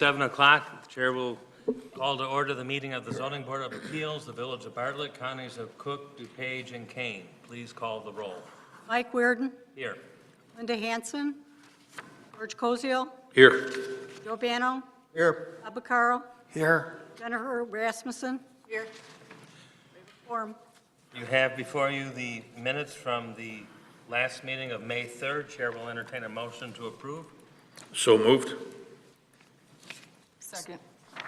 7 o'clock, the chair will call to order the meeting of the Zoning Board of Appeals, the Village of Bartlett, Counties of Cook, DuPage, and Kane. Please call the roll. Mike Weirden. Here. Linda Hansen. George Koziel. Here. Joe Bano. Here. Abacaro. Here. Jennifer Rasmussen. Here. Quorum. You have before you the minutes from the last meeting of May 3rd. Chair will entertain a motion to approve. So moved. Second.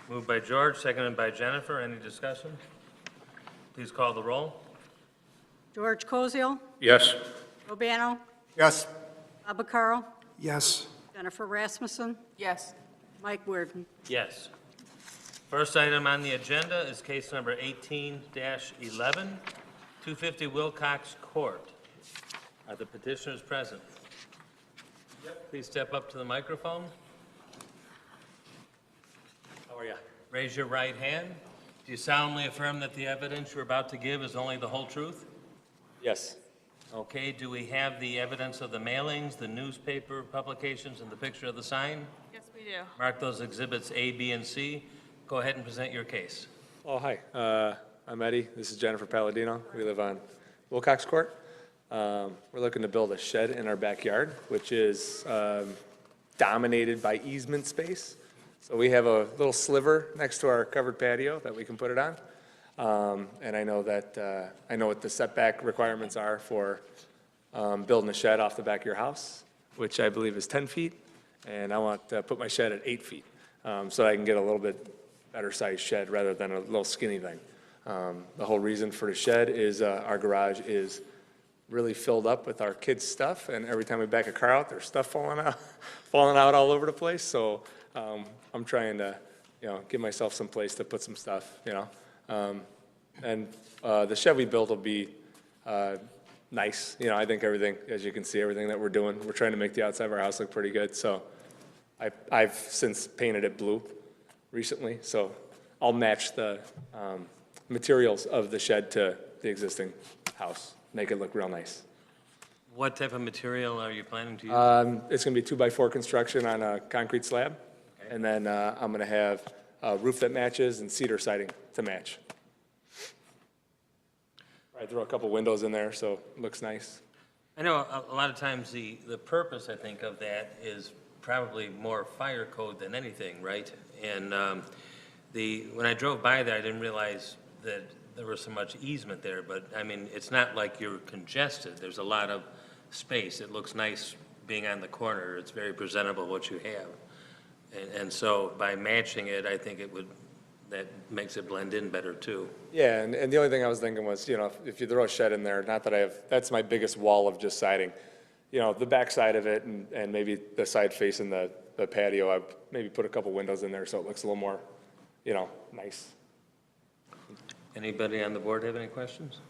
Moved by George, seconded by Jennifer. Any discussion? Please call the roll. George Koziel. Yes. Joe Bano. Yes. Abacaro. Yes. Jennifer Rasmussen. Yes. Mike Weirden. Yes. First item on the agenda is case number 18-11, 250 Wilcox Court. Are the petitioners present? Please step up to the microphone. How are you? Raise your right hand. Do you solemnly affirm that the evidence you're about to give is only the whole truth? Yes. Okay, do we have the evidence of the mailings, the newspaper publications, and the picture of the sign? Yes, we do. Mark those exhibits A, B, and C. Go ahead and present your case. Oh, hi. I'm Eddie. This is Jennifer Palladino. We live on Wilcox Court. We're looking to build a shed in our backyard, which is dominated by easement space. So we have a little sliver next to our covered patio that we can put it on. And I know that I know what the setback requirements are for building a shed off the back of your house, which I believe is 10 feet. And I want to put my shed at 8 feet so I can get a little bit better sized shed rather than a little skinny thing. The whole reason for the shed is our garage is really filled up with our kids' stuff, and every time we back a car out, there's stuff falling out all over the place. So I'm trying to, give myself some place to put some stuff, and the shed we built will be nice. I think everything, as you can see, everything that we're doing, we're trying to make the outside of our house look pretty good. So I've since painted it blue recently, so I'll match the materials of the shed to the existing house, make it look real nice. What type of material are you planning to use? It's going to be 2x4 construction on a concrete slab, Okay. and then I'm going to have a roof that matches and cedar siding to match. I throw a couple windows in there so it looks nice. I know a lot of times the purpose, I think, of that is probably more fire code than anything, right? And when I drove by there, I didn't realize that there was so much easement there, but I mean, it's not like you're congested. There's a lot of space. It looks nice being on the corner. It's very presentable what you have. And so by matching it, I think that makes it blend in better too. Yeah, and the only thing I was thinking was, if you throw a shed in there, not that that's my biggest wall of just siding. The back side of it and maybe the side facing the patio, I'd maybe put a couple windows in there so it looks a little more, nice. Anybody on the board have any questions?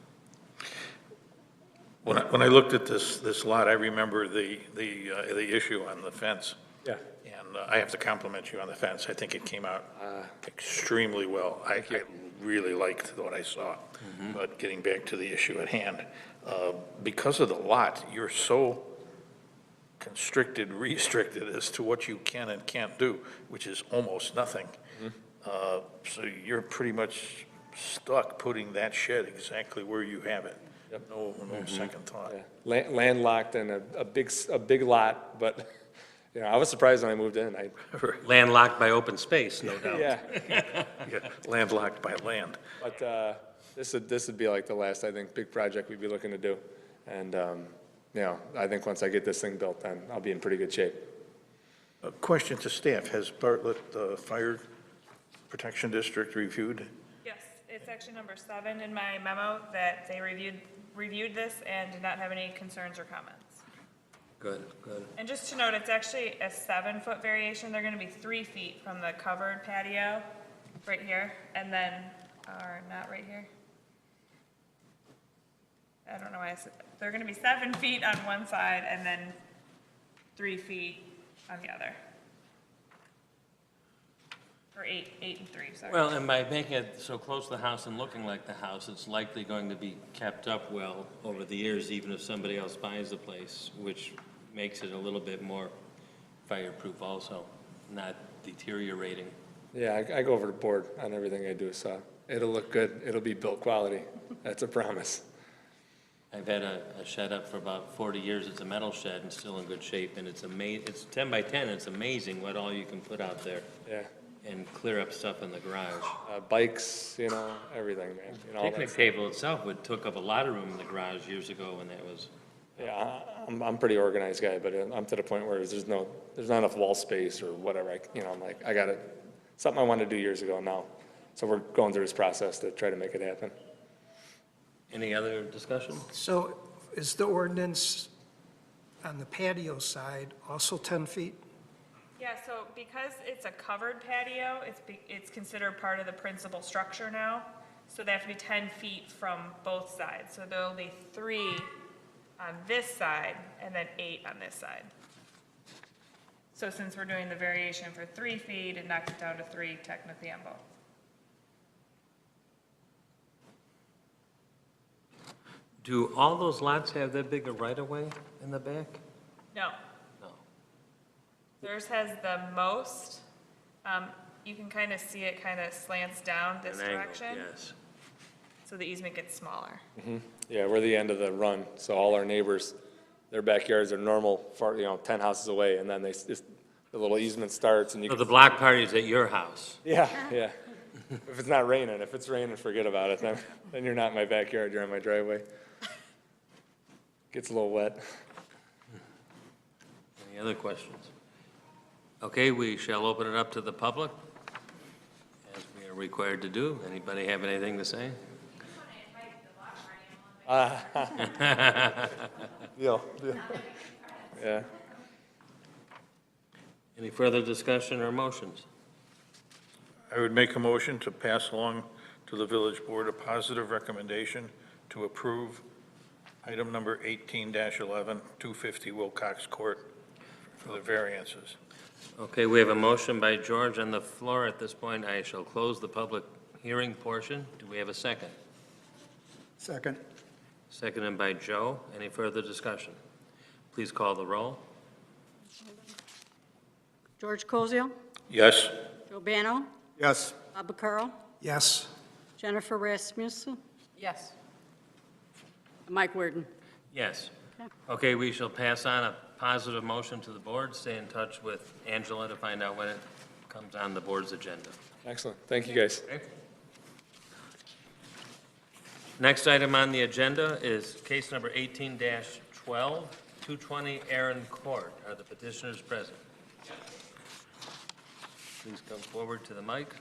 When I looked at this lot, I remember the issue on the fence. Yeah. And I have to compliment you on the fence. I think it came out extremely well. I really liked what I saw. Mm-hmm. But getting back to the issue at hand, because of the lot, you're so restricted as to what you can and can't do, which is almost nothing. Mm-hmm. So you're pretty much stuck putting that shed exactly where you have it. Yep. No second thought. Yeah. Landlocked and a big lot, but I was surprised when I moved in. Landlocked by open space, no doubt. Yeah. Yeah, landlocked by land. But this would be like the last, I think, big project we'd be looking to do. And I think once I get this thing built, then I'll be in pretty good shape. A question to staff: has Bartlett Fire Protection District reviewed? Yes, it's actually number 7 in my memo that they reviewed this and did not have any concerns or comments. Good. And just to note, it's actually a 7-foot variation. They're going to be 3 feet from the covered patio right here, and then, or not right here. I don't know why I said, they're going to be 7 feet on one side and then 3 feet on the other. Or 8 and 3, sorry. Well, and by making it so close to the house and looking like the house, it's likely going to be kept up well over the years, even if somebody else buys the place, which makes it a little bit more fireproof also, not deteriorating. Yeah, I go over the board on everything I do, so it'll look good. It'll be built quality. That's a promise. I've had a shed up for about 40 years. It's a metal shed and still in good shape, and it's 10 by 10. It's amazing what all you can put out there Yeah. and clear up stuff in the garage. Bikes, everything, man. All that Picnic stuff. table itself took up a lot of room in the garage years ago when that was, Yeah, I'm a pretty organized guy, but I'm to the point where there's not enough wall space or whatever. I'm like, I got it. Something I wanted to do years ago now. So we're going through this process to try to make it happen. any other discussion? So is the ordinance on the patio side also 10 feet? Yeah, so because it's a covered patio, it's considered part of the principal structure now. So they have to be 10 feet from both sides. So there'll be 3 on this side and then 8 on this side. So since we're doing the variation for 3 feet, it knocks it down to 3 technically on both. Do all those lots have that big a right-of-way in the back? No, No. theirs has the most. You can kind of see it kind of slants down this An angle, direction. yes. So the easement gets smaller. Yeah, we're the end of the run, so all our neighbors, their backyards are normal, 10 houses away, and then the little easement starts and you So can. the block party's at your house? Yeah. If it's not raining, if it's raining, forget about it, then you're not in my backyard, you're on my driveway. Gets a little wet. Any other questions? Okay, we shall open it up to the public, as we are required to do. Anybody have anything to say? Deal. Yeah. Any further discussion or motions? I would make a motion to pass along to the village board a positive recommendation to approve item number 18-11, 250 Wilcox Court for the variances. Okay, we have a motion by George on the floor. At this point, I shall close the public hearing portion. Do we have a second? Second. Seconded by Joe. Any further discussion? Please call the roll. George Cosio, Yes? Joe Bano, Yes. Bob Carl, Yes. Jennifer Rasmussen, Yes. Mike Worden. Yes. Okay. Okay, we shall pass on a positive motion to the board. Stay in touch with Angela to find out when it comes on the board's agenda. Excellent. Thank you, guys. Okay. Next item on the agenda is case number 18-12, 220 Aron Court. Are the petitioners present? Please come forward to the mic.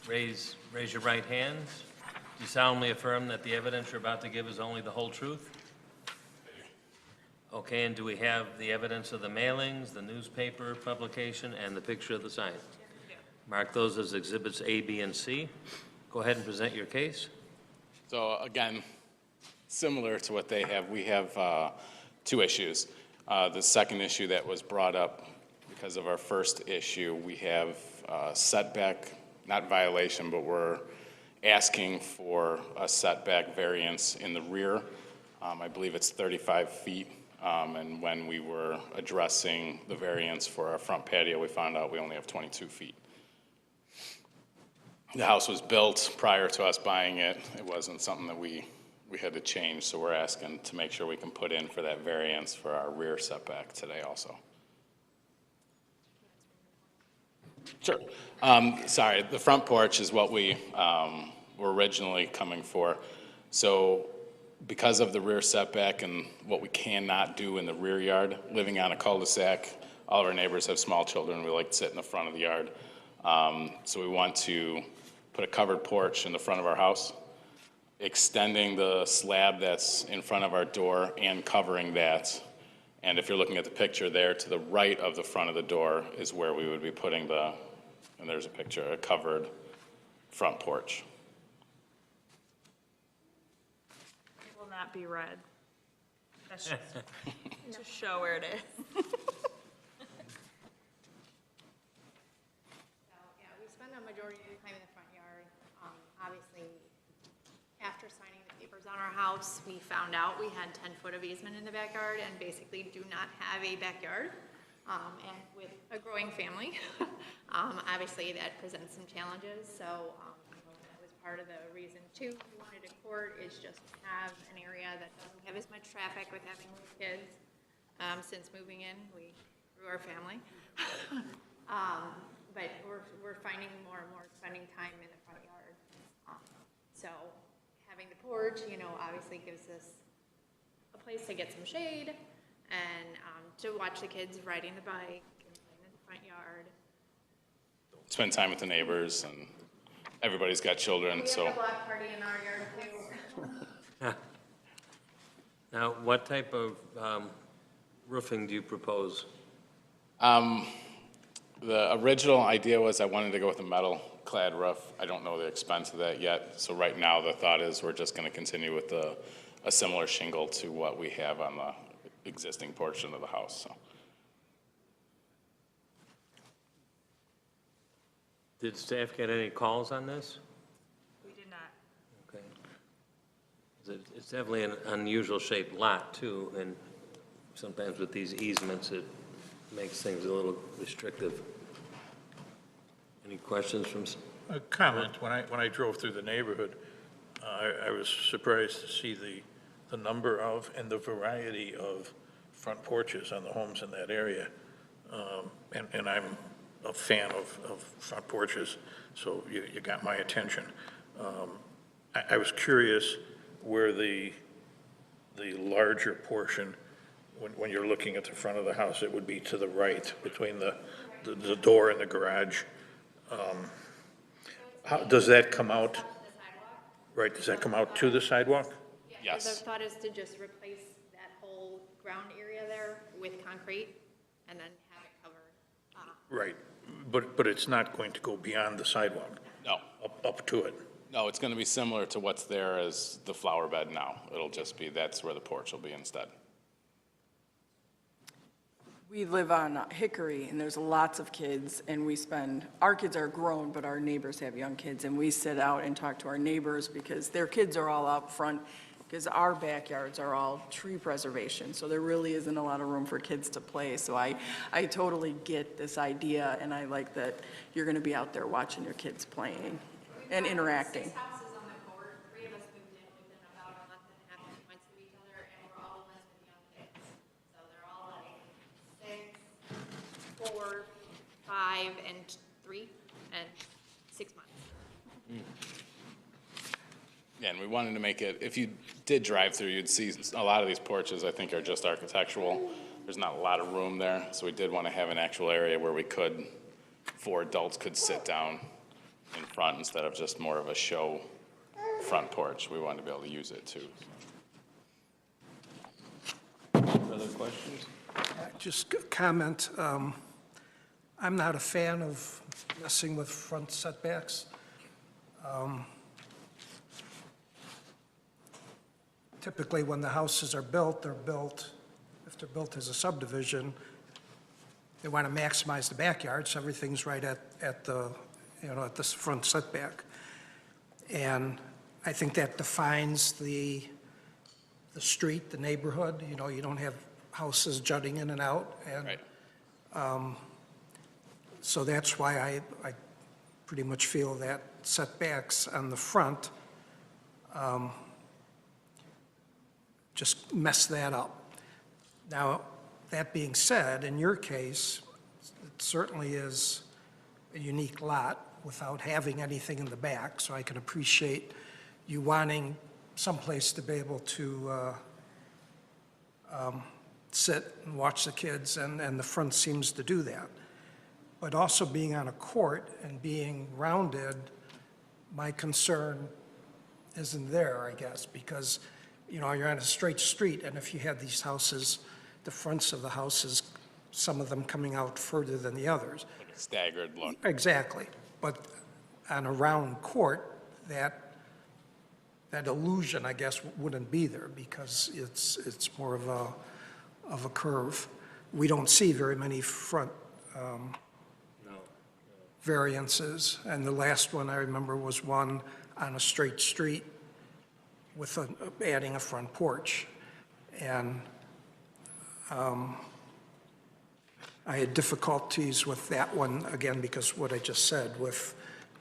Raise your right hands. Do you solemnly affirm that the evidence you're about to give is only the whole truth? Okay, and do we have the evidence of the mailings, the newspaper publication, and the picture of the sign? Mark those as exhibits A, B, and C. Go ahead and present your case. So again, similar to what they have, we have 2 issues. The second issue that was brought up because of our first issue, we have setback, not violation, but we're asking for a setback variance in the rear. I believe it's 35 feet. And when we were addressing the variance for our front patio, we found out we only have 22 feet. The house was built prior to us buying it. It wasn't something that we had to change, so we're asking to make sure we can put in for that variance for our rear setback today also. Sure. Sorry, the front porch is what we were originally coming for. So because of the rear setback and what we cannot do in the rear yard, living on a cul-de-sac, all of our neighbors have small children. We like to sit in the front of the yard. So we want to put a covered porch in the front of our house, extending the slab that's in front of our door and covering that. And if you're looking at the picture there, to the right of the front of the door is where we would be putting and there's a picture, a covered front porch. It will not be red. That's just to show where it is. So, yeah, we spend a majority of the time in the front yard. Obviously, after signing the papers on our house, we found out we had 10 foot of easement in the backyard and basically do not have a backyard. And with a growing family, obviously that presents some challenges. So that was part of the reason too. We wanted a court is just to have an area that doesn't have as much traffic with having little kids. Since moving in, we grew our family. But we're finding more and more spending time in the front yard. So having the porch, obviously gives us a place to get some shade and to watch the kids riding the bike and playing in the front yard. Spend time with the neighbors, and everybody's got children, We so. have a block party in our yard too. Now, what type of roofing do you propose? The original idea was I wanted to go with a metal clad roof. I don't know the expense of that yet, so right now the thought is we're just gonna continue with a similar shingle to what we have on the existing portion of the house, so. Did staff get any calls on this? We did not. Okay. It's definitely an unusual shaped lot too, and sometimes with these easements, it makes things a little restrictive. Any questions from? A comment, when I drove through the neighborhood, I was surprised to see the number of and the variety of front porches on the homes in that area. And I'm a fan of front porches, so you got my attention. I was curious where the larger portion, when you're looking at the front of the house, it would be to the right, between the door and the garage. How, does that come out? Right, does that come out to the sidewalk? Yes. The thought is to just replace that whole ground area there with concrete and then have it covered. Right, but it's not going to go beyond the sidewalk, No, up to it. no, it's gonna be similar to what's there as the flower bed now. It'll just be, that's where the porch will be instead. We live on Hickory, and there's lots of kids, and our kids are grown, but our neighbors have young kids, and we sit out and talk to our neighbors because their kids are all out front, because our backyards are all tree preservation, so there really isn't a lot of room for kids to play. So I totally get this idea, and I like that you're gonna be out there watching your kids playing and interacting. 6 houses on the court, 3 of us moved in within about a month and a half, 2 months of each other, and we're all the ones with young kids. So they're all like 6, 4, 5, and 3, and 6 months. Yeah, and we wanted to make it, if you did drive through, you'd see a lot of these porches, I think, are just architectural. There's not a lot of room there, so we did want to have an actual area where 4 adults could sit down in front instead of just more of a show front porch. We wanted to be able to use it too. Other questions? Just comment, I'm not a fan of messing with front setbacks. Typically, when the houses are built, if they're built as a subdivision, they want to maximize the backyard, so everything's right at the front setback. And I think that defines the street, the neighborhood. You don't have houses jutting in and out. And Right. so that's why I pretty much feel that setbacks on the front just mess that up. Now, that being said, in your case, it certainly is a unique lot without having anything in the back, so I can appreciate you wanting someplace to be able to sit and watch the kids, and the front seems to do that. But also being on a court and being rounded, my concern isn't there, I guess, because, you're on a straight street, and if you had these houses, the fronts of the houses, some of them coming out further than the others. Like a staggered look. Exactly. But on a round court, that illusion, I guess, wouldn't be there because it's more of a curve. We don't see very many front variances, and the last one I remember was one on a straight street with adding a front porch. And I had difficulties with that one, again, because what I just said, with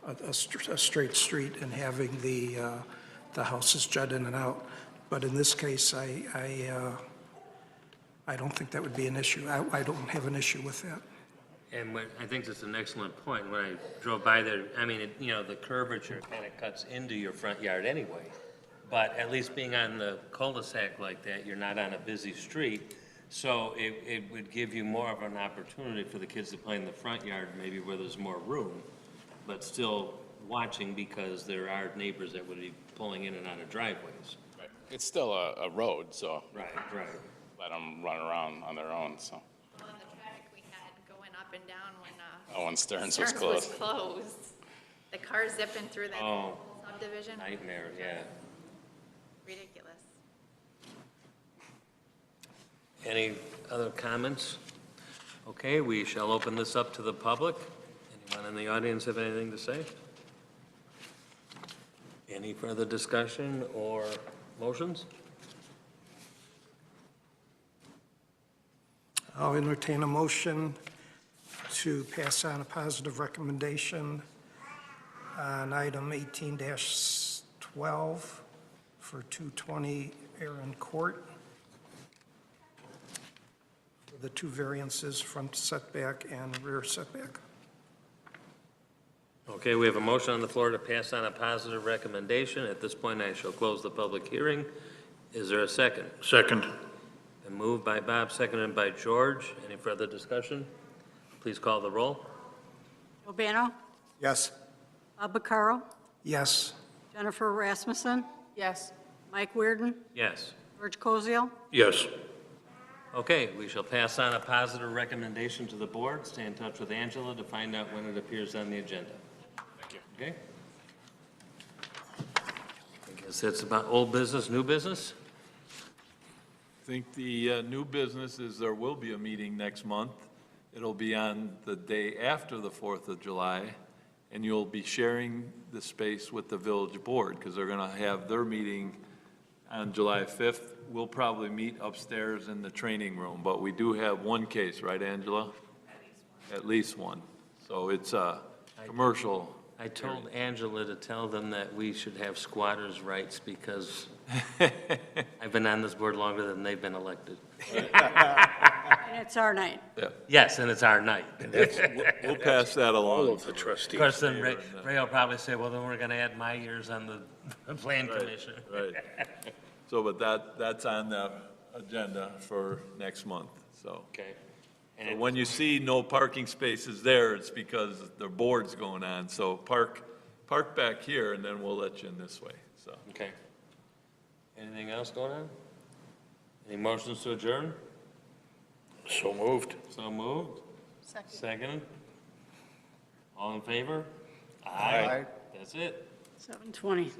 a straight street and having the houses jut in and out. But in this case, I don't think that would be an issue. I don't have an issue with that. And I think that's an excellent point. When I drove by there, I mean, the curvature kind of cuts into your front yard anyway. But at least being on the cul-de-sac like that, you're not on a busy street. So it would give you more of an opportunity for the kids to play in the front yard, maybe where there's more room, but still watching because there are neighbors that would be pulling in and out of driveways. Right. It's still a road, so Right. let them run around on their own, so. Well, and the traffic we had going up and down When Stearns was Stearns closed. was closed. The cars zipping through that Oh. subdivision, Nightmare, yeah. ridiculous. Any other comments? Okay, we shall open this up to the public. Anyone in the audience have anything to say? Any further discussion or motions? I'll entertain a motion to pass on a positive recommendation on item 18-12 for 220 Aron Court. For the two variances, front setback and rear setback. Okay, we have a motion on the floor to pass on a positive recommendation. At this point, I shall close the public hearing. Is there a second? Second. Been moved by Bob, seconded by George. Any further discussion? Please call the roll. Albano, Yes. Bob Vaccaro, Yes. Jennifer Rasmussen, Yes. Mike Weirden, Yes. George Koziel. Yes. Okay, we shall pass on a positive recommendation to the board. Stay in touch with Angela to find out when it appears on the agenda. Thank you. Okay? I guess that's about old business, new business? I think the new business is there will be a meeting next month. It'll be on the day after the 4th of July, and you'll be sharing the space with the village board, because they're going to have their meeting on July 5th. We'll probably meet upstairs in the training room, but we do have one case, right, Angela? At least one. So it's a commercial. I told Angela to tell them that we should have squatters' rights because I've been on this board longer than they've been elected. And it's our night. Yes, and it's our night. We'll pass that All along. of the trustees. Of course, then Ray will probably say, well, then we're going to add my years on the plan commission. Right. So, but that's on the agenda for next month, so. Okay. So when you see no parking spaces there, it's because the board's going on, so park back here, and then we'll let you in this way, so. Okay. Anything else going on? Any motions to adjourn? So moved. So moved. Second. Second. All in favor? Aye. That's it. 7:20. 7:20.